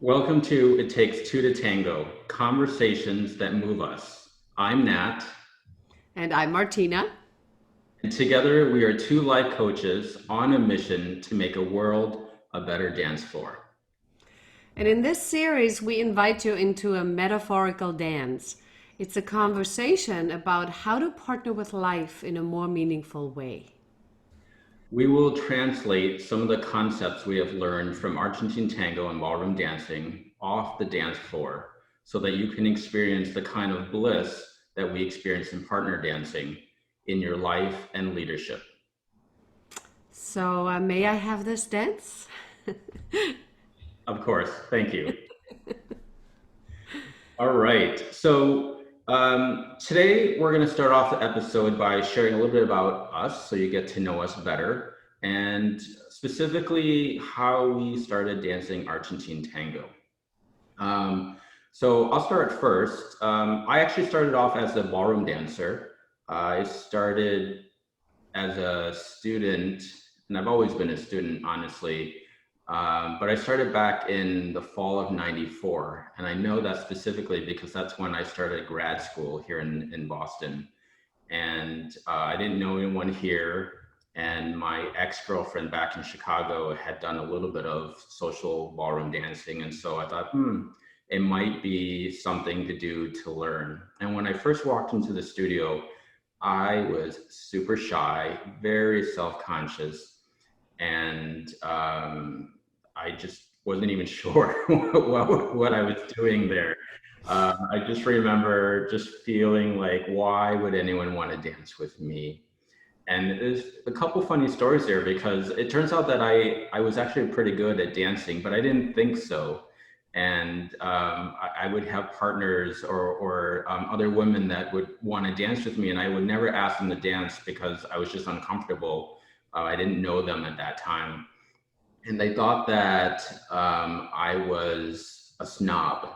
Welcome to It Takes Two to Tango, conversations that move us. I'm Nat, And I'm Martina. and together we are two life coaches on a mission to make a world a better dance floor. And in this series, we invite you into a metaphorical dance. It's a conversation about how to partner with life in a more meaningful way. We will translate some of the concepts we have learned from Argentine tango and ballroom dancing off the dance floor so that you can experience the kind of bliss that we experience in partner dancing in your life and leadership. So, may I have this dance? Of course, thank you. All right. Today we're going to start off the episode by sharing a little bit about us so you get to know us better and specifically how we started dancing Argentine tango. So I'll start first. I actually started off as a ballroom dancer. I started as a student, and I've always been a student, honestly. But I started back in the fall of '94. And I know that specifically because that's when I started grad school here in Boston. And I didn't know anyone here. And my ex-girlfriend back in Chicago had done a little bit of social ballroom dancing. And so I thought, it might be something to do to learn. And when I first walked into the studio, I was super shy, very self-conscious, and I just wasn't even sure what I was doing there. I just remember just feeling like, why would anyone want to dance with me? And there's a couple funny stories there because it turns out that I was actually pretty good at dancing, but I didn't think so. And I would have partners or other women that would want to dance with me, and I would never ask them to dance because I was just uncomfortable. I didn't know them at that time, and they thought that I was a snob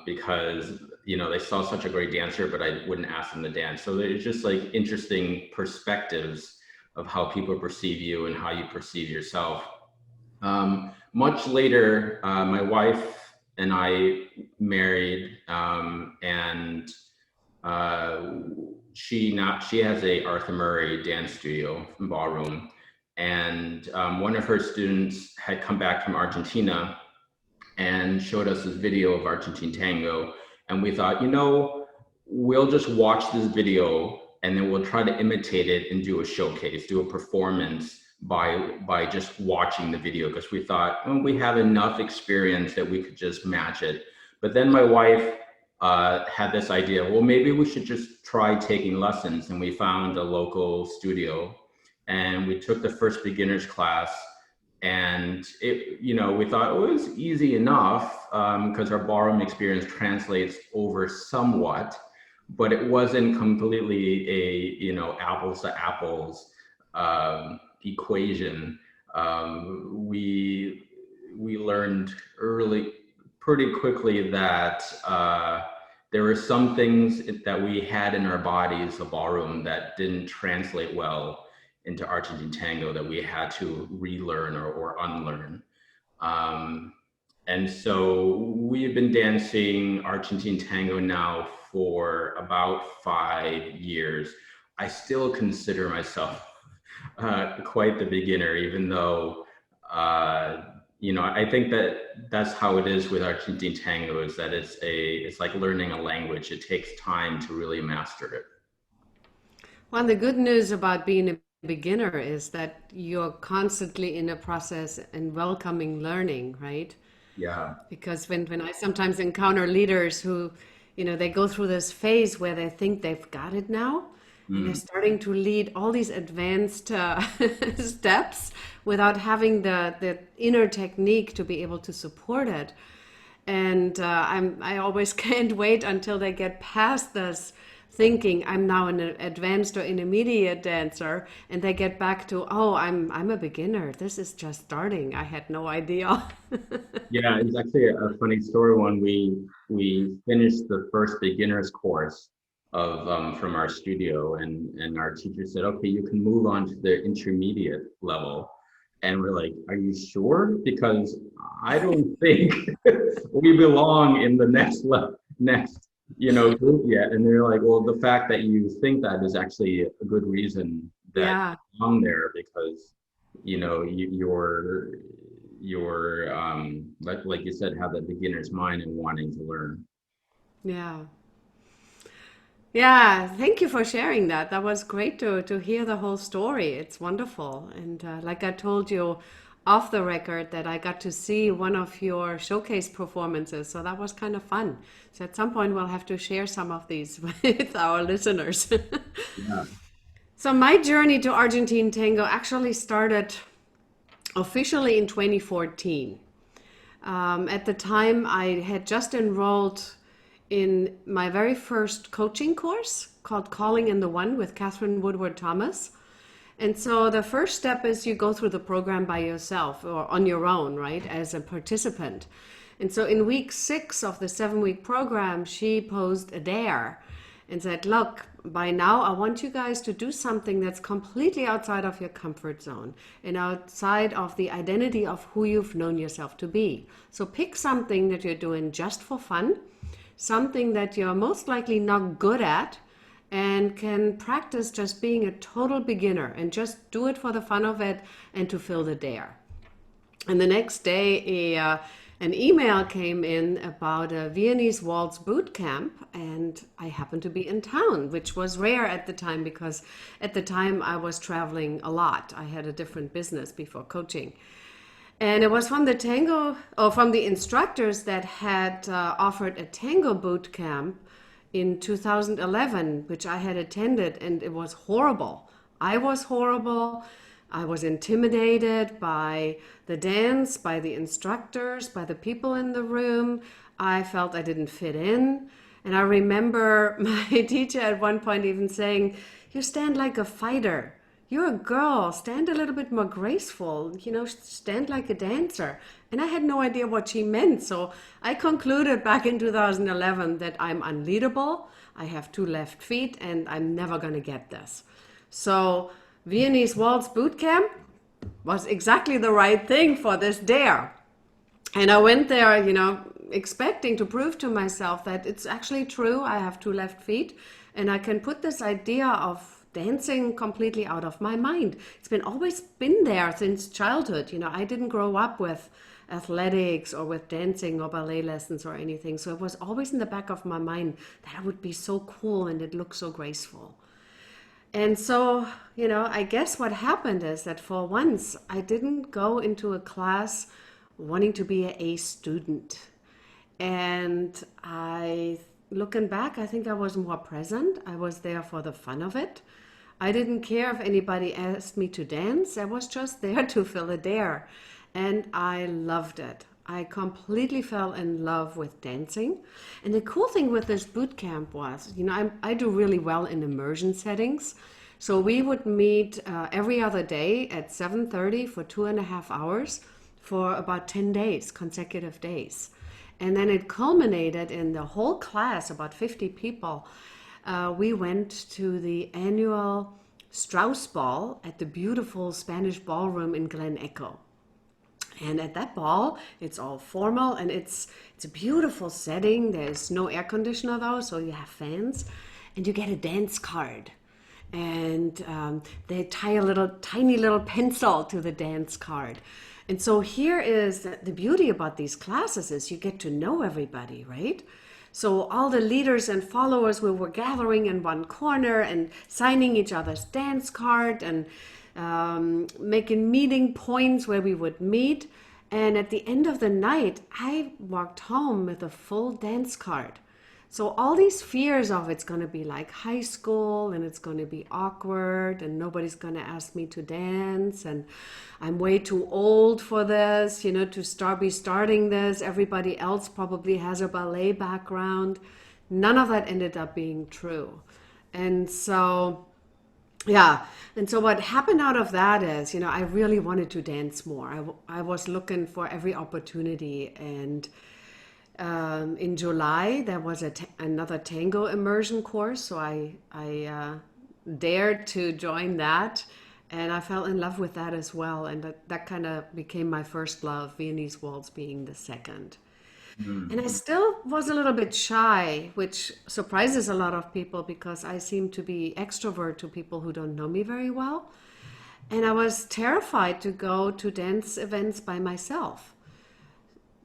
because they saw such a great dancer, but I wouldn't ask them to dance. So it's just like interesting perspectives of how people perceive you and how you perceive yourself. Much later, my wife and I married, and uh, she has a Arthur Murray dance studio and ballroom, and one of her students had come back from Argentina and showed us this video of Argentine tango, and we thought, we'll just watch this video and then we'll try to imitate it and do a showcase, do a performance by just watching the video because we thought, oh, we have enough experience that we could just match it. But then my wife had this idea, well, maybe we should just try taking lessons, and we found a local studio and we took the first beginners class, and we thought, oh, it was easy enough because our ballroom experience translates over somewhat, but it wasn't completely a apples to apples equation. We learned pretty quickly that there were some things that we had in our bodies, the ballroom, that didn't translate well into Argentine tango that we had to relearn or unlearn. Um, and so we have been dancing Argentine tango now for about 5 years. I still consider myself quite the beginner, even though, I think that that's how it is with Argentine tango, is that it's like learning a language. It takes time to really master it. Well, the good news about being a beginner is that you're constantly in a process and welcoming learning, right? Yeah. Because when I sometimes encounter leaders who, they go through this phase where they think they've got it now, and they're Mm. starting to lead all these advanced steps without having the inner technique to be able to support it. And I always can't wait until they get past this thinking I'm now an advanced or intermediate dancer, and they get back to, oh, I'm a beginner. This is just starting. I had no idea. Yeah, it's actually a funny story. When we finished the first beginners course of from our studio, and our teacher said, "Okay, you can move on to the intermediate level." And we're like, "Are you sure?" Because I don't think we belong in the next, group yet. And they're like, well, the fact that you think that is actually a good reason that Yeah, you belong there because, you're, like you said, have that beginner's mind and wanting to learn. yeah. Yeah, thank you for sharing that. That was great to hear the whole story. It's wonderful. And like I told you off the record, that I got to see one of your showcase performances. So that was kind of fun. So at some point, we'll have to share some of these with our listeners. Yeah. So my journey to Argentine Tango actually started officially in 2014. At the time, I had just enrolled in my very first coaching course called Calling in the One with Catherine Woodward Thomas. And so the first step is you go through the program by yourself or on your own, right, as a participant. And so in week 6 of the 7-week program, she posed a dare and said, look, by now I want you guys to do something that's completely outside of your comfort zone and outside of the identity of who you've known yourself to be. So pick something that you're doing just for fun, something that you're most likely not good at, and can practice just being a total beginner and just do it for the fun of it and to fill the dare. And the next day, an email came in about a Viennese waltz boot camp, and I happened to be in town, which was rare at the time because at the time I was traveling a lot. I had a different business before coaching. And it was from the tango, or from the instructors that had offered a tango boot camp in 2011, which I had attended, and it was horrible. I was horrible. I was intimidated by the dance, by the instructors, by the people in the room. I felt I didn't fit in. And I remember my teacher at one point even saying, you stand like a fighter. You're a girl. Stand a little bit more graceful. Stand like a dancer. And I had no idea what she meant. So I concluded back in 2011 that I'm unleadable. I have 2 left feet and I'm never going to get this. So Viennese Waltz Boot Camp was exactly the right thing for this dare. And I went there, expecting to prove to myself that it's actually true. I have 2 left feet and I can put this idea of dancing completely out of my mind. It's always been there since childhood. I didn't grow up with athletics or with dancing or ballet lessons or anything. So it was always in the back of my mind that I would be so cool and it looked so graceful. And so, I guess what happened is that for once I didn't go into a class wanting to be an A student. And looking back, I think I was more present. I was there for the fun of it. I didn't care if anybody asked me to dance. I was just there to fill a dare. And I loved it. I completely fell in love with dancing. And the cool thing with this boot camp was, I do really well in immersion settings. So we would meet every other day at 7:30 for 2.5 hours for about 10 days, consecutive days. And then it culminated in the whole class, about 50 people. We went to the annual Strauss Ball at the beautiful Spanish ballroom in Glen Echo. And at that ball, it's all formal and it's a beautiful setting. There's no air conditioner though, so you have fans, and you get a dance card. And they tie a tiny little pencil to the dance card. And so here is the beauty about these classes is you get to know everybody, right? So all the leaders and followers, we were gathering in one corner and signing each other's dance card and making meeting points where we would meet. And at the end of the night, I walked home with a full dance card. So all these fears of it's going to be like high school and it's going to be awkward and nobody's going to ask me to dance and I'm way too old for this, to be starting this. Everybody else probably has a ballet background. None of that ended up being true. And so yeah. And so what happened out of that is, I really wanted to dance more. I was looking for every opportunity. And in July, there was another tango immersion course. So I dared to join that. And I fell in love with that as well. And that kind of became my first love, Viennese waltz being the second. And I Mm. still was a little bit shy, which surprises a lot of people because I seem to be extrovert to people who don't know me very well. And I was terrified to go to dance events by myself.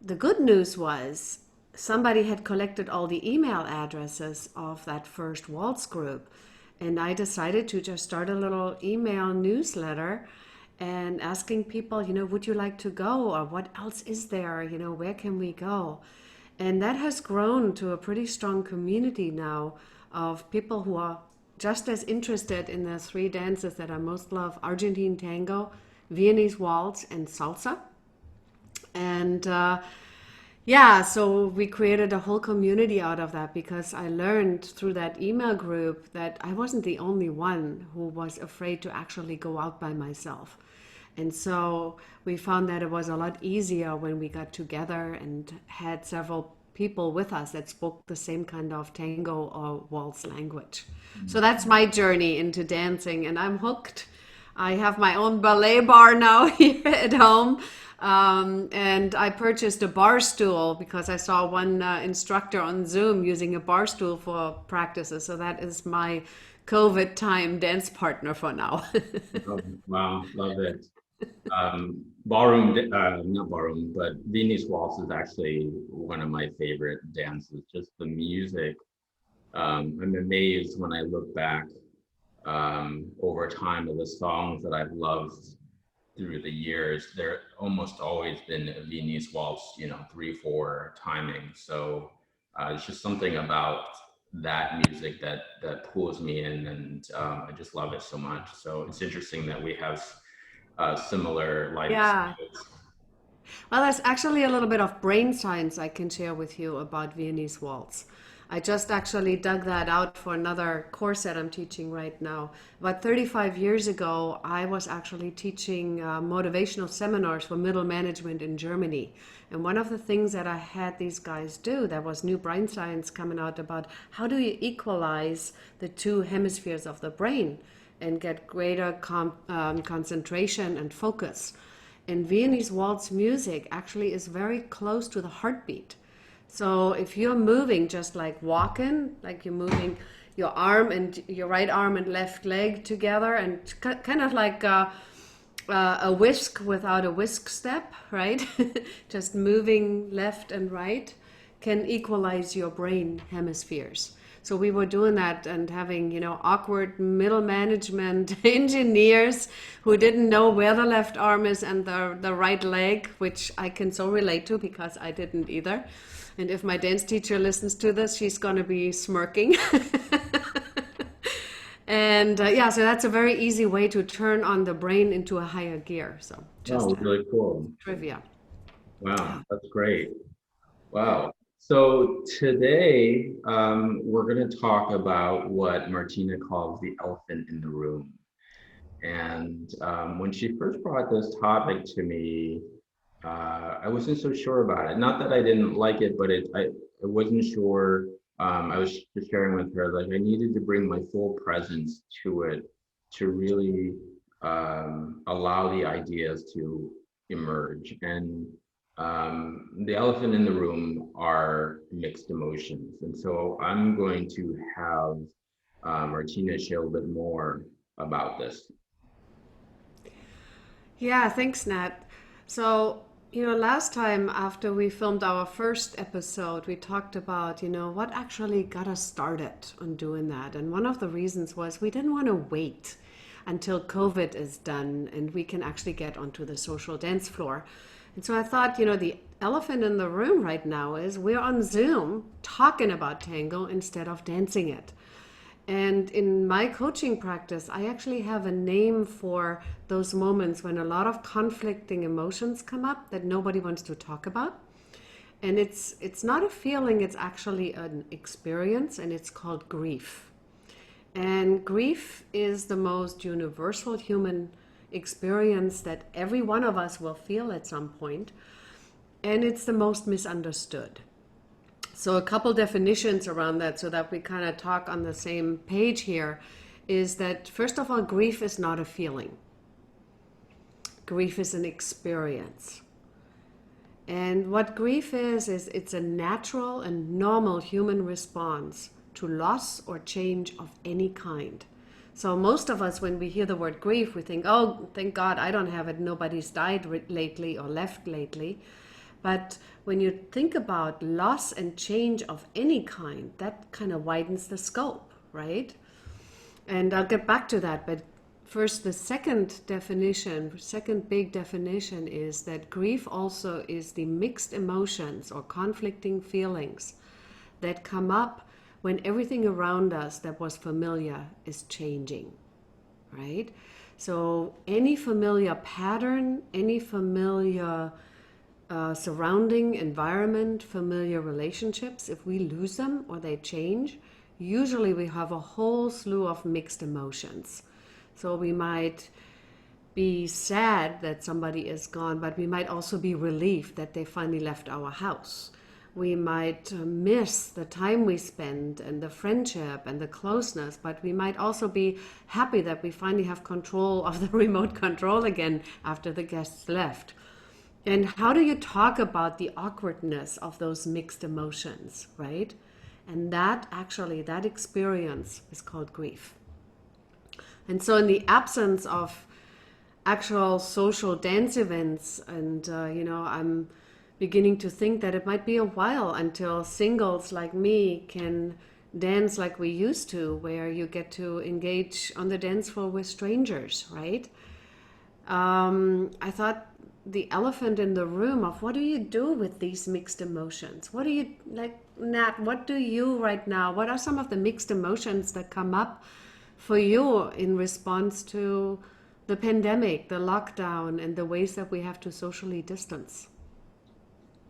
The good news was somebody had collected all the email addresses of that first waltz group. And I decided to just start a little email newsletter and asking people, would you like to go? Or what else is there? Where can we go? And that has grown to a pretty strong community now of people who are just as interested in the three dances that I most love: Argentine Tango, Viennese Waltz, and Salsa. And yeah, so we created a whole community out of that because I learned through that email group that I wasn't the only one who was afraid to actually go out by myself. And so we found that it was a lot easier when we got together and had several people with us that spoke the same kind of tango or waltz language. So that's my journey into dancing, and I'm hooked. I have my own ballet bar now here at home. And I purchased a bar stool because I saw one instructor on Zoom using a bar stool for practices. So that is my COVID time dance partner for now. Oh, wow, love it. Ballroom, not ballroom, but Viennese waltz is actually one of my favorite dances. Just the music. I'm amazed when I look back over time of the songs that I've loved through the years. There almost always been a Viennese waltz, 3/4 timing. So it's just something about that music that pulls me in, and I just love it so much. So it's interesting that we have similar Yeah. lifestyles. Well, there's actually a little bit of brain science I can share with you about Viennese waltz. I just actually dug that out for another course that I'm teaching right now. About 35 years ago, I was actually teaching motivational seminars for middle management in Germany. And one of the things that I had these guys do, there was new brain science coming out about how do you equalize the two hemispheres of the brain and get greater concentration and focus. And Viennese waltz music actually is very close to the heartbeat. So if you're moving just like walking, like you're moving your arm and your right arm and left leg together, and kind of like a whisk without a whisk step, right? Just moving left and right can equalize your brain hemispheres. So we were doing that and having, awkward middle management engineers who didn't know where the left arm is and the right leg, which I can so relate to because I didn't either. And if my dance teacher listens to this, she's going to be smirking. And yeah, so that's a very easy way to turn on the brain into a higher gear. So just Oh, really cool. trivia. Wow, that's great. Wow. So today, we're going to talk about what Martina calls the elephant in the room. And when she first brought this topic to me, I wasn't so sure about it. Not that I didn't like it, but I wasn't sure. I was just sharing with her, like I needed to bring my full presence to it to really allow the ideas to emerge. And the elephant in the room are mixed emotions. And so I'm going to have Martina share a little bit more about this. Yeah, thanks, Nat. So, last time after we filmed our first episode, we talked about, what actually got us started on doing that. And one of the reasons was we didn't want to wait until COVID is done and we can actually get onto the social dance floor. And so I thought, the elephant in the room right now is we're on Zoom talking about tango instead of dancing it. And in my coaching practice, I actually have a name for those moments when a lot of conflicting emotions come up that nobody wants to talk about. And it's not a feeling, it's actually an experience, and it's called grief. And grief is the most universal human experience that every one of us will feel at some point, and it's the most misunderstood. So, a couple definitions around that so that we kind of talk on the same page here is that, first of all, grief is not a feeling. grief is an experience. And what grief is it's a natural and normal human response to loss or change of any kind. So most of us, when we hear the word grief, we think, oh, thank God I don't have it. Nobody's died lately or left lately. But when you think about loss and change of any kind, that kind of widens the scope, right? And I'll get back to that. But first, the second definition, second big definition is that grief also is the mixed emotions or conflicting feelings that come up when everything around us that was familiar is changing, right? So any familiar pattern, any familiar surrounding environment, familiar relationships, if we lose them or they change, usually we have a whole slew of mixed emotions. So we might be sad that somebody is gone, but we might also be relieved that they finally left our house. We might miss the time we spend and the friendship and the closeness, but we might also be happy that we finally have control of the remote control again after the guests left. And how do you talk about the awkwardness of those mixed emotions, right? And that actually, that experience is called grief. And so in the absence of actual social dance events, and I'm beginning to think that it might be a while until singles like me can dance like we used to, where you get to engage on the dance floor with strangers, right? I thought the elephant in the room of what do you do with these mixed emotions? What do you, like, Nat, what do you right now? What are some of the mixed emotions that come up for you in response to the pandemic, the lockdown, and the ways that we have to socially distance?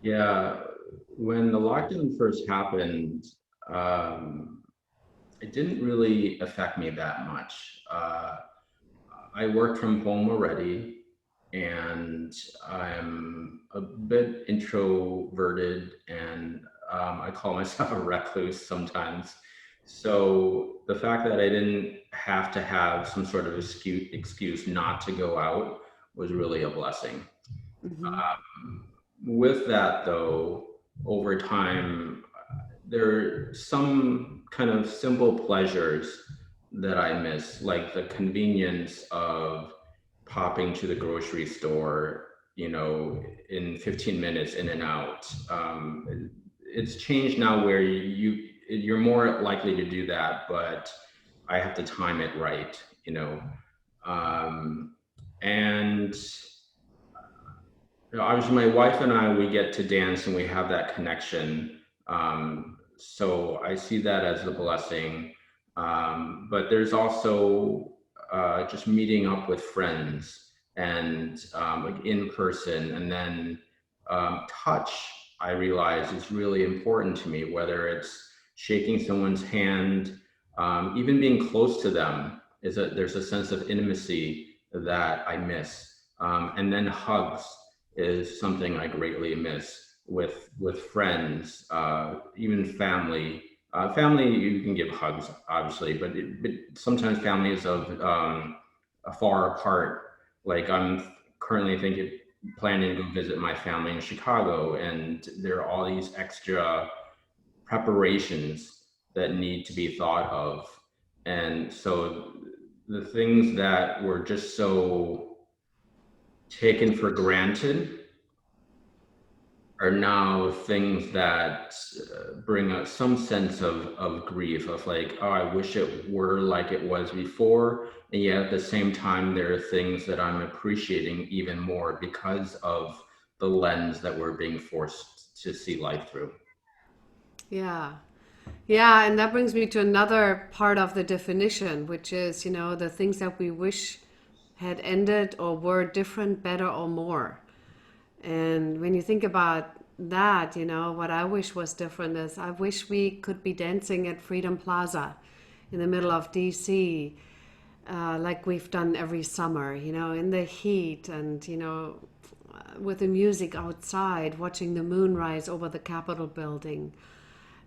Yeah, when the lockdown first happened, um, it didn't really affect me that much. I work from home already, and I'm a bit introverted, and I call myself a recluse sometimes. So the fact that I didn't have to have some sort of excuse not to go out was really a blessing. Mm-hmm. With that, though, over time, there are some kind of simple pleasures that I miss, like the convenience of popping to the grocery store, in 15 minutes in and out. It's changed now where you're more likely to do that, but I have to time it right, Um, and obviously my wife and I, we get to dance and we have that connection. So I see that as a blessing. But there's also just meeting up with friends and like in person, and then touch, I realize is really important to me, whether it's shaking someone's hand, even being close to them there's a sense of intimacy that I miss. And then hugs is something I greatly miss with friends, even family. Family, you can give hugs, obviously, but sometimes family is of far apart. Like I'm currently planning to go visit my family in Chicago, and there are all these extra preparations that need to be thought of, and so the things that were just so taken for granted are now things that bring us some sense of grief of like, oh, I wish it were like it was before. And yet at the same time, there are things that I'm appreciating even more because of the lens that we're being forced to see life through. Yeah. Yeah, and that brings me to another part of the definition, which is, the things that we wish had ended or were different, better, or more. And when you think about that, what I wish was different is I wish we could be dancing at Freedom Plaza in the middle of DC, like we've done every summer, in the heat and, with the music outside, watching the moon rise over the Capitol building.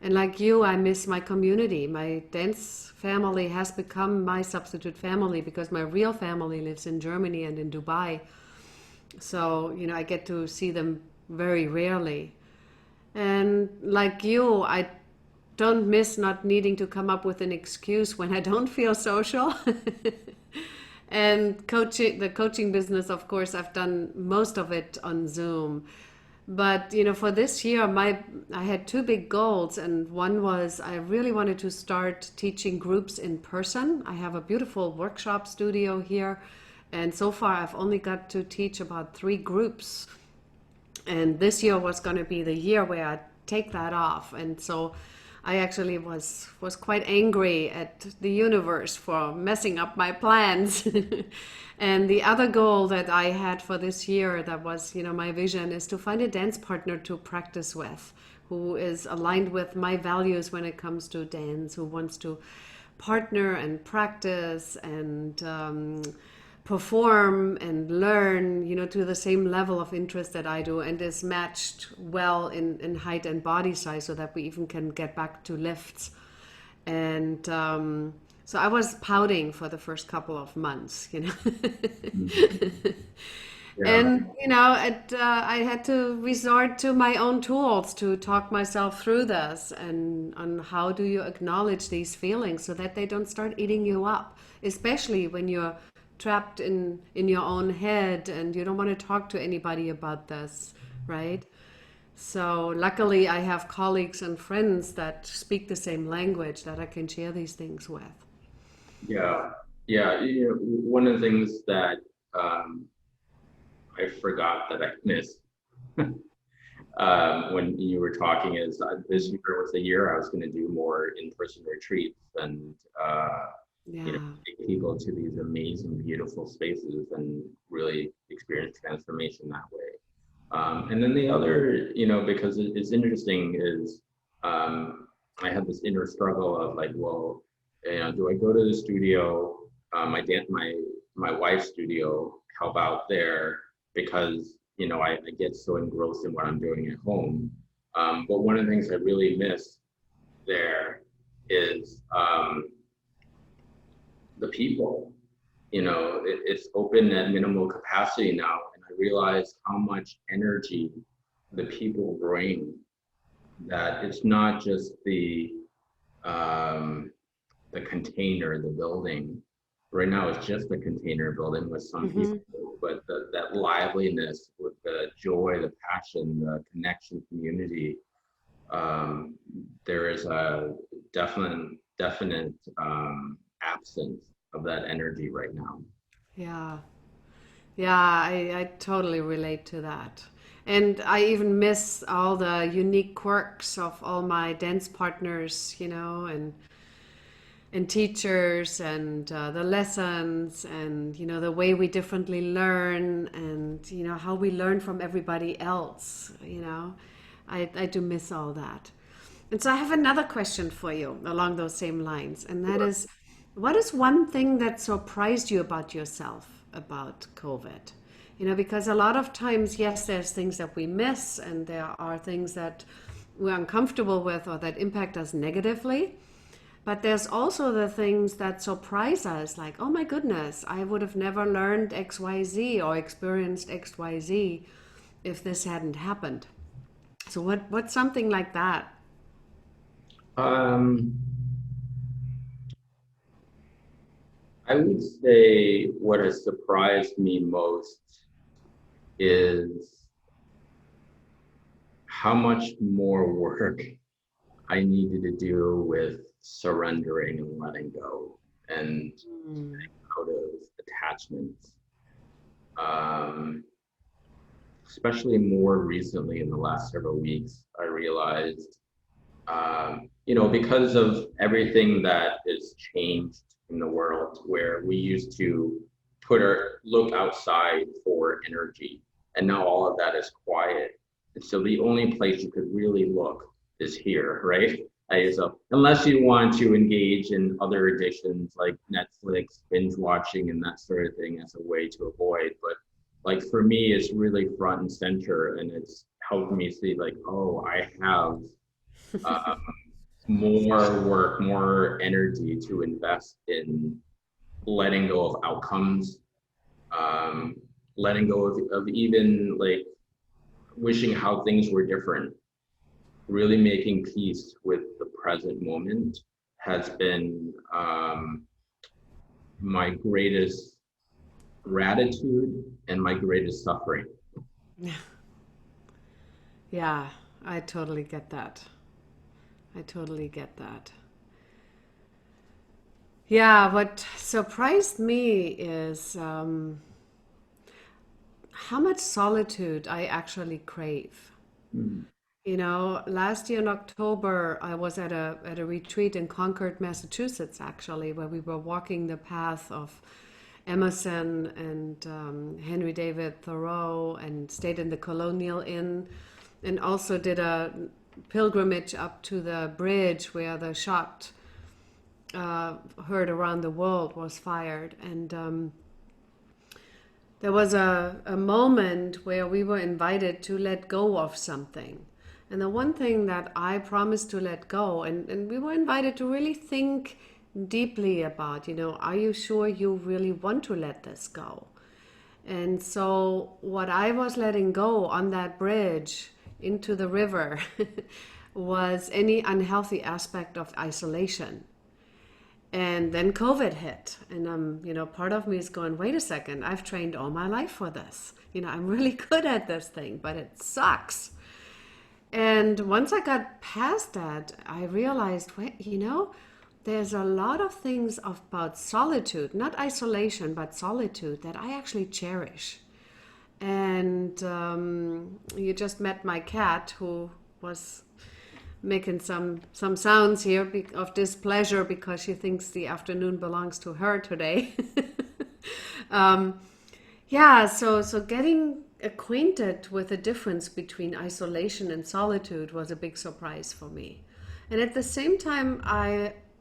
And like you, I miss my community. My dance family has become my substitute family because my real family lives in Germany and in Dubai. So, I get to see them very rarely. And like you, I don't miss not needing to come up with an excuse when I don't feel social. And the coaching business, of course, I've done most of it on Zoom. But for this year, I had two big goals, and one was I really wanted to start teaching groups in person. I have a beautiful workshop studio here, and so far I've only got to teach about three groups, and this year was going to be the year where I take that off. And so I actually was quite angry at the universe for messing up my plans. And the other goal that I had for this year, that was my vision, is to find a dance partner to practice with, who is aligned with my values when it comes to dance, who wants to partner and practice and perform and learn, to the same level of interest that I do, and is matched well in height and body size, so that we even can get back to lifts. And so I was pouting for the first couple of months. Yeah. And I had to resort to my own tools to talk myself through this, and on how do you acknowledge these feelings so that they don't start eating you up, especially when you're trapped in your own head and you don't want to talk to anybody about this, right? So luckily I have colleagues and friends that speak the same language that I can share these things with. Yeah. Yeah. One of the things that um, I forgot that I missed when you were talking is this year was the year I was going to do more in-person retreats and Yeah. take people to these amazing, beautiful spaces and really experience transformation that way. And then the other, because it's interesting is I had this inner struggle of like, well, do I go to the studio, my wife's studio, help out there because I get so engrossed in what I'm doing at home. But one of the things I really miss there is the people. It's open at minimal capacity now, and I realize how much energy the people bring. That it's not just um, the container, the building. Right now, it's just a container building with some Hmm. people, but that liveliness with the joy, the passion, the connection, community. Um, there is a definite absence of that energy right now. Yeah. Yeah, I totally relate to that. And I even miss all the unique quirks of all my dance partners, and teachers, and the lessons, and the way we differently learn, and how we learn from everybody else. I do miss all that. And so I have another question for you along those same lines, and that is, what is one thing that surprised you about yourself about COVID? Because a lot of times, yes, there's things that we miss, and there are things that we're uncomfortable with or that impact us negatively. But there's also the things that surprise us, like, oh my goodness, I would have never learned XYZ or experienced XYZ if this hadn't happened. So what's something like that? Um, I would say what has surprised me most is how much more work I needed to do with surrendering and letting go and Mm. out of attachments. Um, Especially more recently in the last several weeks, I realized, because of everything that is changed in the world, where we used to look outside for energy, and now all of that is quiet. And so the only place you could really look is here, right? So unless you want to engage in other addictions like Netflix, binge watching, and that sort of thing as a way to avoid, but like for me, it's really front and center, and it's helped me see like, oh, I have uh, more work, more energy to invest in letting go of outcomes, um, letting go of even like wishing how things were different, really making peace with the present moment has been my greatest gratitude and my greatest suffering. Yeah, I totally get that. I totally get that. Yeah, what surprised me is how much solitude I actually crave. Mm. You know, last year in October, I was at a retreat in Concord, Massachusetts, actually, where we were walking the path of Emerson and Henry David Thoreau, and stayed in the Colonial Inn, and also did a pilgrimage up to the bridge where the shot heard around the world was fired. And there was a moment where we were invited to let go of something. And the one thing that I promised to let go, and we were invited to really think deeply about, you know, are you sure you really want to let this go? And so, what I was letting go on that bridge into the river was any unhealthy aspect of isolation. And then COVID hit, and you know, part of me is going, wait a second, I've trained all my life for this. You know, I'm really good at this thing, but it sucks. And once I got past that, I realized, wait, you know, there's a lot of things about solitude, not isolation, but solitude that I actually cherish. And you just met my cat who was making some sounds here of displeasure because she thinks the afternoon belongs to her today. um, yeah, so getting acquainted with the difference between isolation and solitude was a big surprise for me. And at the same time,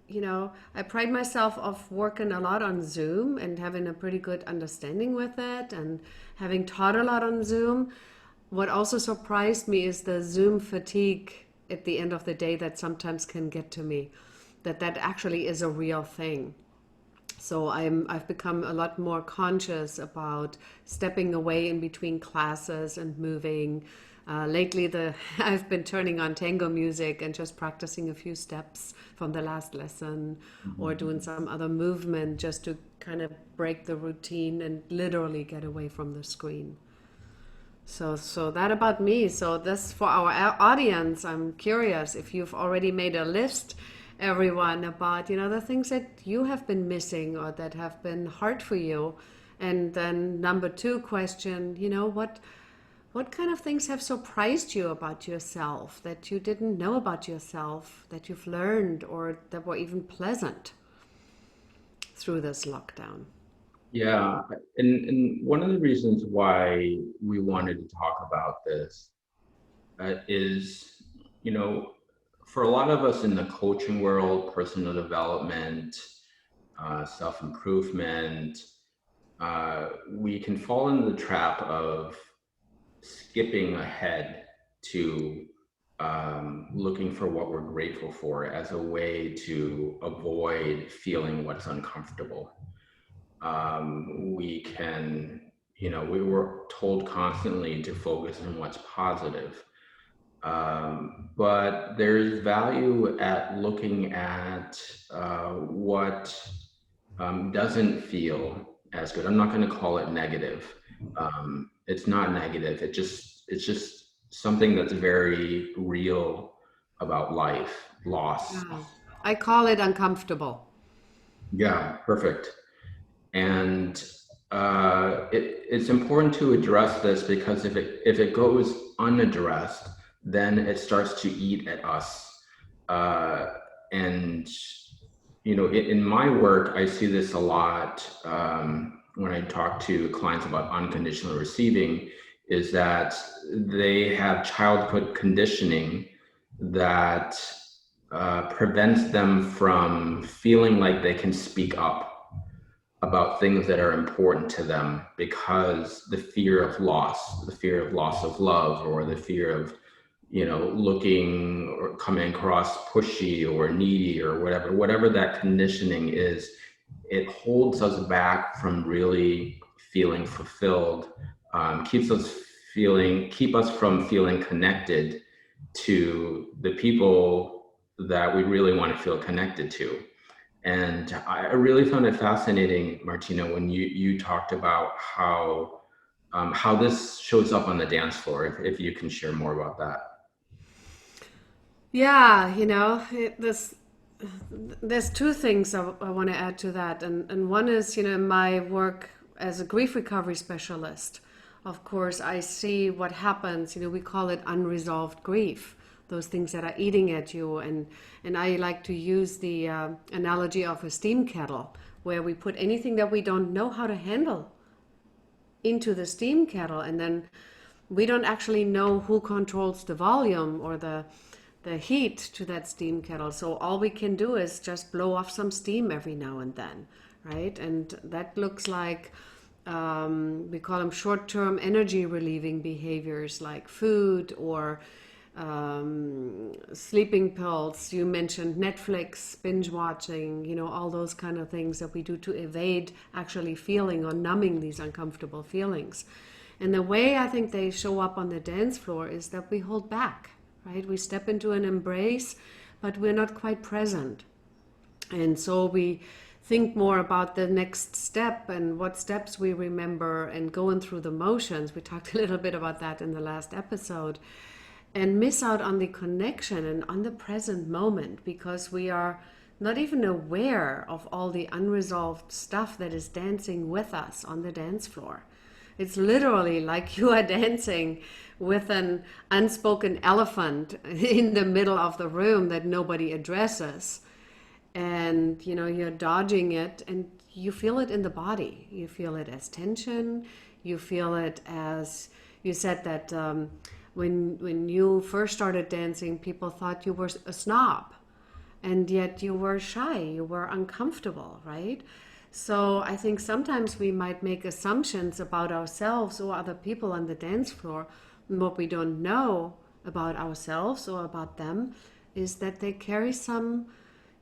you know, I pride myself of working a lot on Zoom and having a pretty good understanding with it and having taught a lot on Zoom. What also surprised me is the Zoom fatigue at the end of the day that sometimes can get to me, that actually is a real thing. So I've become a lot more conscious about stepping away in between classes and moving. Lately, I've been turning on tango music and just practicing a few steps from the last lesson, or doing some other movement just to kind of break the routine and literally get away from the screen. So that about me. So this for our audience. I'm curious if you've already made a list, everyone, about, you know, the things that you have been missing or that have been hard for you. And then number two question, you know, what kind of things have surprised you about yourself that you didn't know about yourself, that you've learned or that were even pleasant through this lockdown? Yeah, and one of the reasons why we wanted to talk about this is, you know, for a lot of us in the coaching world, personal development, self-improvement, we can fall into the trap of skipping ahead to looking for what we're grateful for as a way to avoid feeling what's uncomfortable. We can, you know, we were told constantly to focus on what's positive. But there's value at looking at what doesn't feel as good. I'm not going to call it negative. It's not negative. It's just something that's very real about life, loss. Yeah. I call it uncomfortable. Yeah, perfect. And it's important to address this because if it goes unaddressed, then it starts to eat at us. Uh, and you know, in my work, I see this a lot when I talk to clients about unconditional receiving. Is that they have childhood conditioning that prevents them from feeling like they can speak up about things that are important to them because the fear of loss of love, or the fear of, you know, looking or coming across pushy or needy or whatever that conditioning is, it holds us back from really feeling fulfilled, keep us from feeling connected to the people that we really want to feel connected to. And I really found it fascinating, Martina, when you talked about how this shows up on the dance floor. If you can share more about that. Yeah, there's two things I want to add to that. And one is, my work as a grief recovery specialist. Of course, I see what happens. We call it unresolved grief, those things that are eating at you. And I like to use the analogy of a steam kettle, where we put anything that we don't know how to handle into the steam kettle, and then we don't actually know who controls the volume or the heat to that steam kettle. So all we can do is just blow off some steam every now and then, right? And that looks like we call them short-term energy relieving behaviors like food or sleeping pills. You mentioned Netflix, binge watching, all those kind of things that we do to evade actually feeling or numbing these uncomfortable feelings. And the way I think they show up on the dance floor is that we hold back, right? We step into an embrace, but we're not quite present. And so we think more about the next step and what steps we remember and going through the motions. We talked a little bit about that in the last episode, and miss out on the connection and on the present moment because we are not even aware of all the unresolved stuff that is dancing with us on the dance floor. It's literally like you are dancing with an unspoken elephant in the middle of the room that nobody addresses. And you're dodging it, and you feel it in the body. You feel it as tension. You feel it as, you said that when you first started dancing, people thought you were a snob, and yet you were shy, you were uncomfortable, right? So I think sometimes we might make assumptions about ourselves or other people on the dance floor. And what we don't know about ourselves or about them is that they carry some,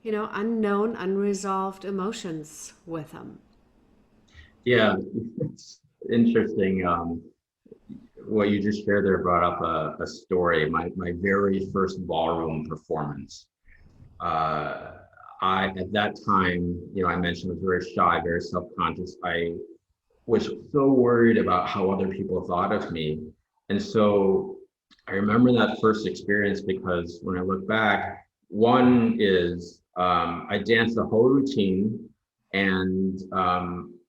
unknown, unresolved emotions with them. Yeah, it's interesting. What you just shared there brought up a story. My very first ballroom performance. Uh, I at that time, I mentioned I was very shy, very self-conscious. I was so worried about how other people thought of me, and so I remember that first experience because when I look back, one is I danced the whole routine, and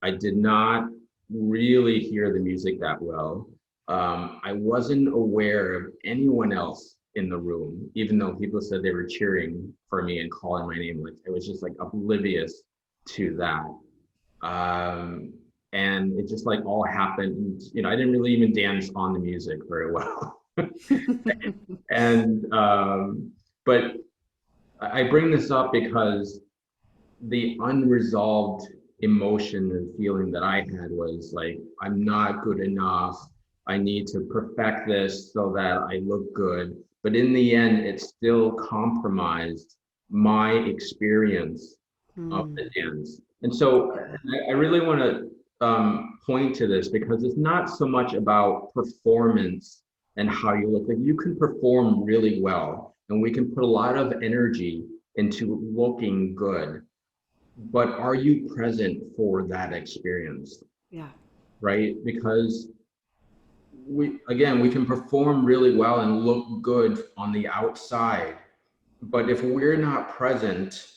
I did not really hear the music that well. I wasn't aware of anyone else in the room, even though people said they were cheering for me and calling my name. Like, it was just like oblivious to that. Um, and it just like all happened. I didn't really even dance on the music very well. And but I bring this up because the unresolved emotion and feeling that I had was like, I'm not good enough. I need to perfect this so that I look good. But in the end, it still compromised my experience of Mm, the dance. And so I really want to point to this because it's not so much about performance and how you look. Like, you can perform really well, and we can put a lot of energy into looking good, but are you present for that experience, yeah. right? Because we can perform really well and look good on the outside, but if we're not present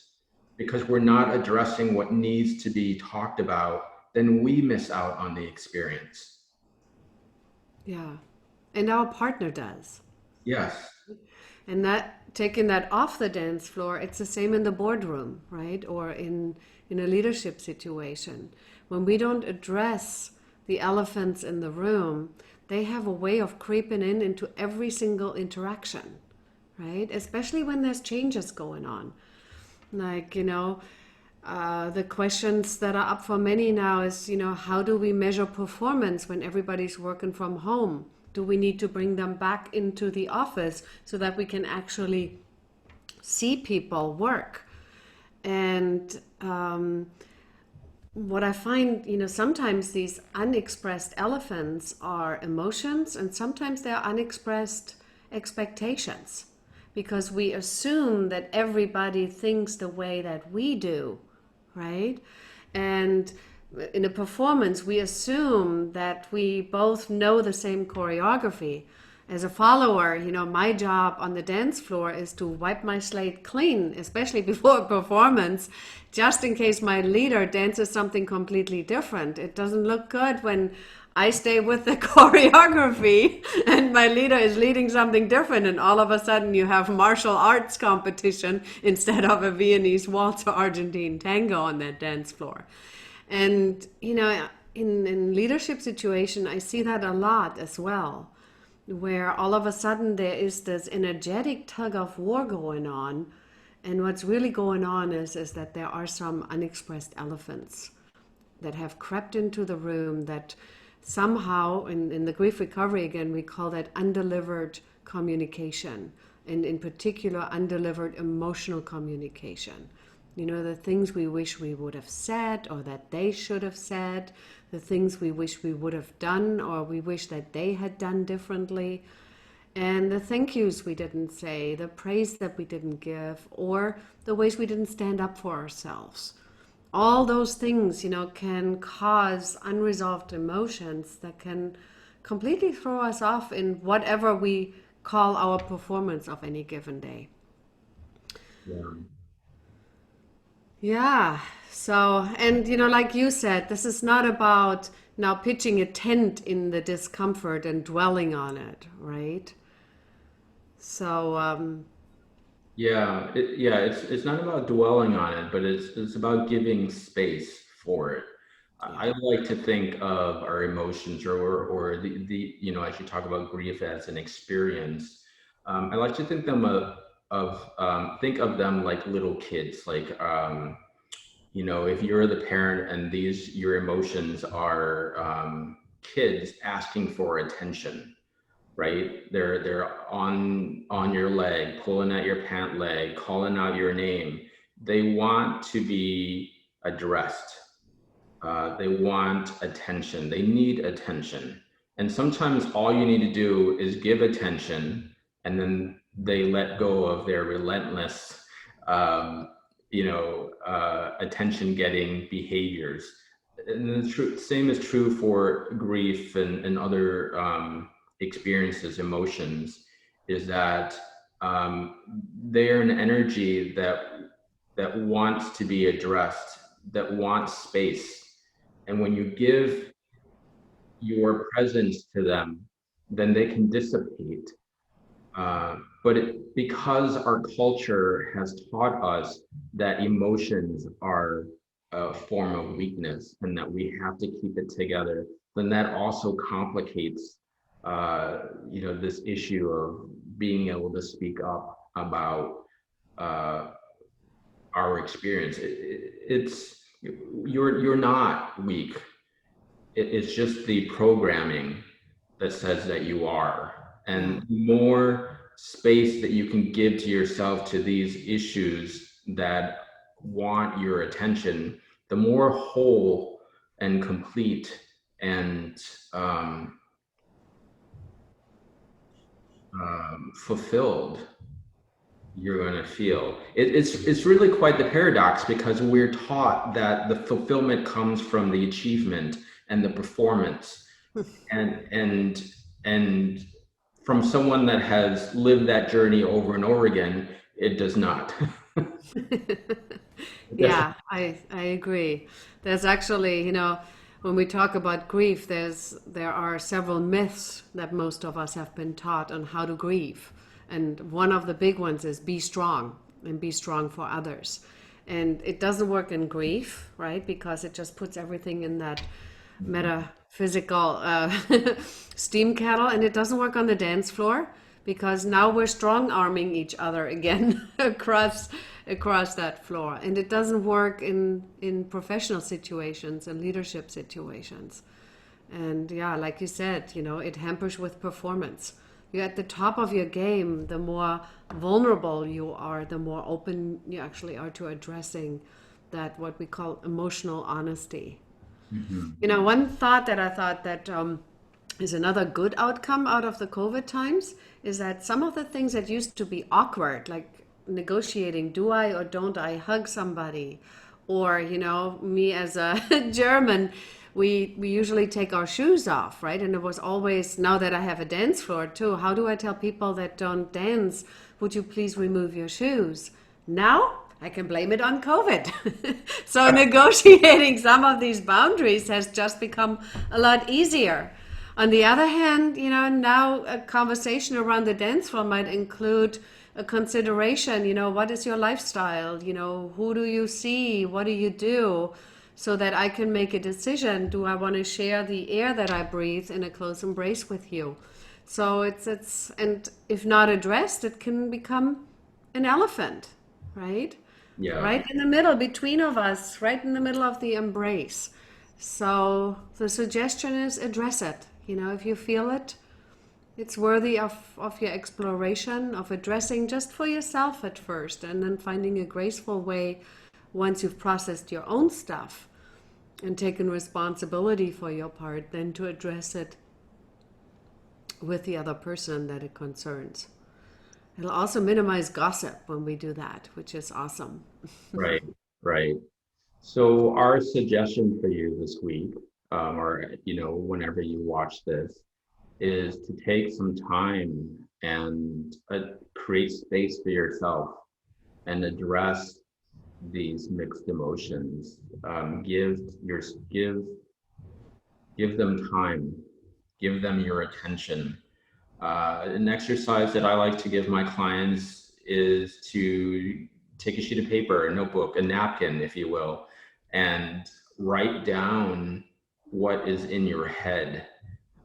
because we're not addressing what needs to be talked about, then we miss out on the experience. Yeah. And our partner does. Yes. And that taking that off the dance floor, it's the same in the boardroom, right? Or in a leadership situation. When we don't address the elephants in the room, they have a way of creeping in into every single interaction, right? Especially when there's changes going on. Like, the questions that are up for many now is, how do we measure performance when everybody's working from home? Do we need to bring them back into the office so that we can actually see people work? And what I find, sometimes these unexpressed elephants are emotions, and sometimes they're unexpressed expectations, because we assume that everybody thinks the way that we do, right? And in a performance, we assume that we both know the same choreography. As a follower, my job on the dance floor is to wipe my slate clean, especially before a performance, just in case my leader dances something completely different. It doesn't look good when I stay with the choreography and my leader is leading something different, and all of a sudden you have martial arts competition instead of a Viennese waltz or Argentine tango on that dance floor. And in leadership situation, I see that a lot as well, where all of a sudden there is this energetic tug of war going on. And what's really going on is that there are some unexpressed elephants that have crept into the room, that somehow, in the grief recovery again, we call that undelivered communication, and in particular, undelivered emotional communication. The things we wish we would have said or that they should have said, the things we wish we would have done or we wish that they had done differently, and the thank yous we didn't say, the praise that we didn't give, or the ways we didn't stand up for ourselves. All those things, can cause unresolved emotions that can completely throw us off in whatever we call our performance of any given day. Yeah. Yeah. So, and like you said, this is not about now pitching a tent in the discomfort and dwelling on it, right? So, Yeah, it's not about dwelling on it, but it's about giving space for it. I yeah, like to think of our emotions, or as you talk about grief as an experience. I like to think of them like little kids. Like, if you're the parent and these your emotions are kids asking for attention, right? They're on your leg, pulling at your pant leg, calling out your name. They want to be addressed. They want attention. They need attention. And sometimes all you need to do is give attention, and then they let go of their relentless, attention getting behaviors. And same is true for grief and other experiences, emotions, is that they're an energy that wants to be addressed, that wants space. And when you give your presence to them, then they can dissipate. Because our culture has taught us that emotions are a form of weakness and that we have to keep it together, then that also complicates, this issue of being able to speak up about uh, our experience. You're not weak. It's just the programming that says that you are. yeah. And the more space that you can give to yourself to these issues that want your attention, the more whole and complete and fulfilled you're going to feel. It's really quite the paradox, because we're taught that the fulfillment comes from the achievement and the performance, and from someone that has lived that journey over and over again, it does not. It does. Yeah, I agree. There's actually, when we talk about grief, there are several myths that most of us have been taught on how to grieve. And one of the big ones is be strong and be strong for others. And it doesn't work in grief, right? Because it just puts everything in that metaphysical steam kettle, and it doesn't work on the dance floor because now we're strong arming each other again across that floor, and it doesn't work in professional situations and leadership situations. And yeah, like you said, it hampers with performance. You're at the top of your game, the more vulnerable you are, the more open you actually are to addressing that what we call emotional honesty. Mhm. You know, one thought that I thought that is another good outcome out of the COVID times is that some of the things that used to be awkward, like negotiating, do I or don't I hug somebody? Or, you know, me as a German, we usually take our shoes off, right? And it was always, now that I have a dance floor too, how do I tell people that don't dance, would you please remove your shoes? Now I can blame it on COVID. So negotiating some of these boundaries has just become a lot easier. On the other hand, you know, now a conversation around the dance floor might include a consideration, you know, what is your lifestyle? You know, who do you see? What do you do? So that I can make a decision. Do I want to share the air that I breathe in a close embrace with you? So and if not addressed, it can become an elephant, right? Yeah. Right in the middle, between of us, right in the middle of the embrace. So the suggestion is address it. You know, if you feel it, it's worthy of your exploration, of addressing just for yourself at first, and then finding a graceful way once you've processed your own stuff and taken responsibility for your part, then to address it with the other person that it concerns. It'll also minimize gossip when we do that, which is awesome. Right. Right. So our suggestion for you this week, or whenever you watch this, is to take some time and create space for yourself and address these mixed emotions. Give them time, give them your attention. An exercise that I like to give my clients is to take a sheet of paper, a notebook, a napkin, if you will, and write down what is in your head,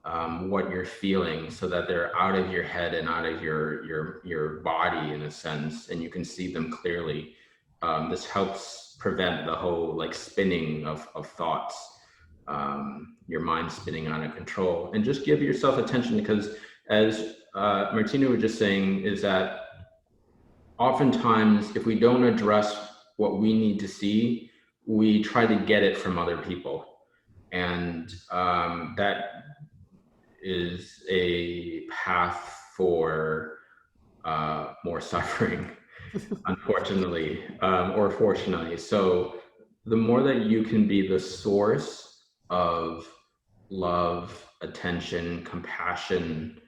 what you're feeling, so that they're out of your head and out of your body in a sense, and you can see them clearly. This helps prevent the whole like spinning of thoughts, your mind spinning out of control, and just give yourself attention, because as Martina was just saying, is that oftentimes if we don't address what we need to see, we try to get it from other people, and that is a path for more suffering, unfortunately, or fortunately. So the more that you can be the source of love, attention, compassion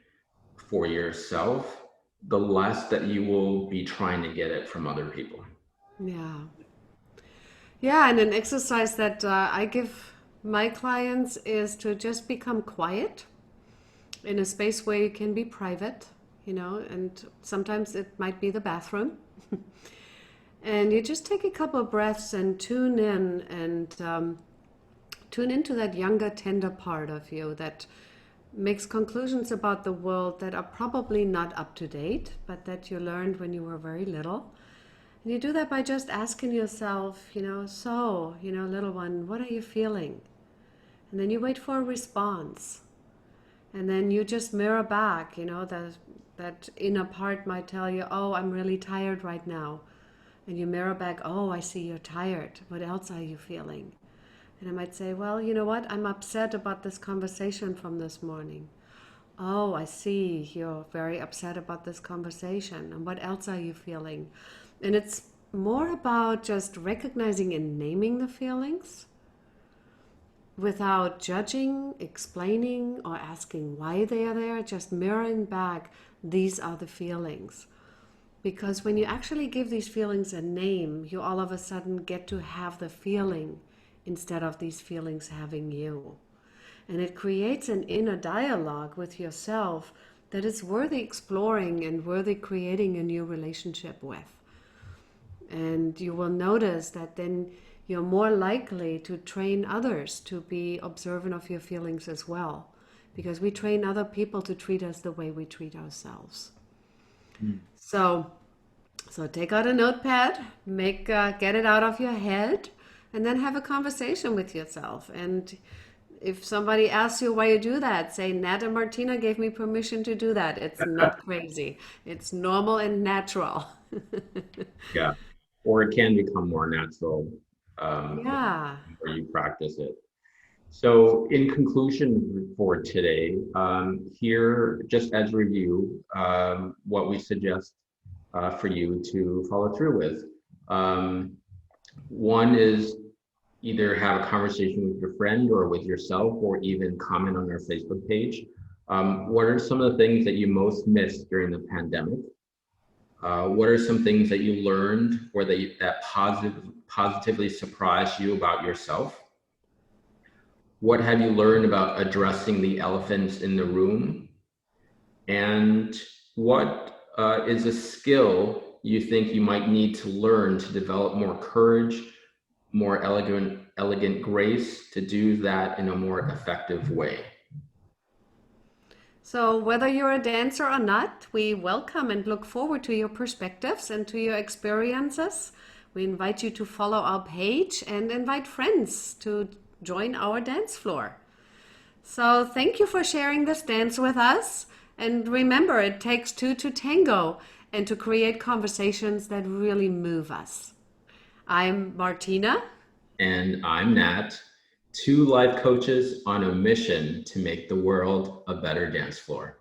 for yourself, the less that you will be trying to get it from other people. Yeah. Yeah, and an exercise that I give my clients is to just become quiet in a space where you can be private, you know, and sometimes it might be the bathroom. And you just take a couple of breaths and tune in and tune into that younger, tender part of you that makes conclusions about the world that are probably not up to date, but that you learned when you were very little. And you do that by just asking yourself, you know, so, you know, little one, what are you feeling? And then you wait for a response. And then you just mirror back, you know, that inner part might tell you, oh, I'm really tired right now. And you mirror back, oh, I see you're tired. What else are you feeling? And I might say, well, you know what? I'm upset about this conversation from this morning. Oh, I see. You're very upset about this conversation. And what else are you feeling? And it's more about just recognizing and naming the feelings without judging, explaining, or asking why they are there, just mirroring back, these are the feelings. Because when you actually give these feelings a name, you all of a sudden get to have the feeling instead of these feelings having you. And it creates an inner dialogue with yourself that is worthy exploring and worthy creating a new relationship with. And you will notice that then you're more likely to train others to be observant of your feelings as well. Because we train other people to treat us the way we treat ourselves. Mm. So, so take out a notepad, get it out of your head, and then have a conversation with yourself. And if somebody asks you why you do that, say, Nat and Martina gave me permission to do that. It's not crazy. It's normal and natural. Yeah. Or it can become more natural. um, Yeah. where you practice it. So, in conclusion for today, here, just as review, what we suggest for you to follow through with. Um, One is either have a conversation with your friend or with yourself, or even comment on our Facebook page. What are some of the things that you most missed during the pandemic? What are some things that you learned or positively surprised you about yourself? What have you learned about addressing the elephants in the room? And what is a skill you think you might need to learn to develop more courage, more elegant grace to do that in a more effective way? So, whether you're a dancer or not, we welcome and look forward to your perspectives and to your experiences. We invite you to follow our page and invite friends to join our dance floor. So, thank you for sharing this dance with us. And remember, it takes two to tango and to create conversations that really move us. I'm Martina. And I'm Nat, two life coaches on a mission to make the world a better dance floor.